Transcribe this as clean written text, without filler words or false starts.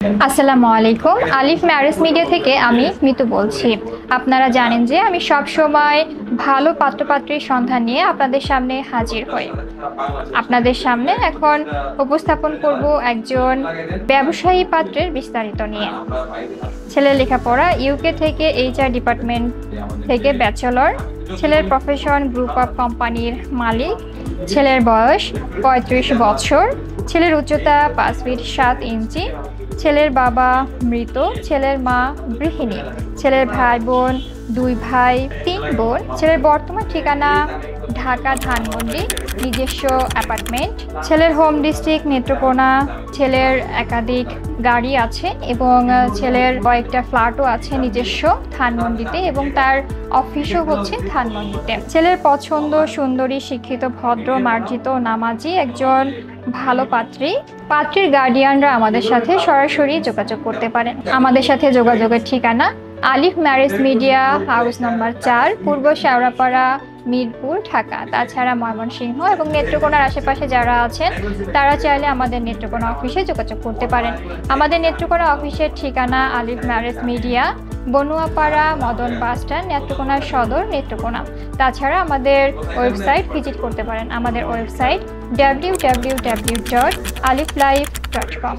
আসসালামু আলাইকুম। আলিফ marriage media থেকে আমি মিতু বলছি। আপনারা জানেন যে আমি সব সময় ভালো পাত্রপাত্রীর সন্ধান নিয়ে আপনাদের সামনে হাজির হই। আপনাদের সামনে এখন উপস্থাপন করব একজন ব্যবসায়ী পাত্রের বিস্তারিত নিয়ে। ছেলের লেখাপড়া ইউকে থেকে HR ডিপার্টমেন্ট থেকে ব্যাচেলর। ছেলের প্রফেশন গ্রুপ অফ কোম্পানির মালিক। ছেলের বয়স 35 বছর। ছেলের উচ্চতা 5 ফিট 7 ইঞ্চি। ছেলের বাবা মৃত। ছেলের মা গৃহিণী। ছেলের ভাই বোন 2 ভাই 3 বোন। ছেলের বর্তমান ঠিকানা ঢাকা ধানমন্ডি, নিজস্ব অ্যাপার্টমেন্ট। ছেলের হোম ডিস্ট্রিক্ট নেত্রকোনা। ছেলের একাধিক গাড়ি আছে এবং ছেলের কয়েকটা ফ্ল্যাটও আছে নিজস্ব ধানমন্ডিতে এবং তার অফিসও হচ্ছে ধানমন্ডিতে। ছেলের পছন্দ সুন্দরী, শিক্ষিত, ভদ্র, মার্জিত, নামাজি একজন ভালো পাত্রী। পাত্রীর গার্ডিয়ানরা আমাদের সাথে সরাসরি যোগাযোগ করতে পারেন। আমাদের সাথে যোগাযোগের ঠিকানা Alif marriage media, house number 4, পূর্ব শেওড়াপাড়া, মিরপুর, ঢাকা। তাছাড়া ময়মনসিংহ এবং নেত্রকোনার আশেপাশে যারা আছেন তারা চাইলে আমাদের নেত্রকোনা অফিসে যোগাযোগ করতে পারেন। আমাদের নেত্রকোনা অফিসের ঠিকানা Alif marriage media, Banuyapara, Madan bus stand, Netrokona Sadar, Netrokona. তাছাড়া আমাদের ওয়েবসাইট ভিজিট করতে পারেন। আমাদের ওয়েবসাইট www.aliflife.com।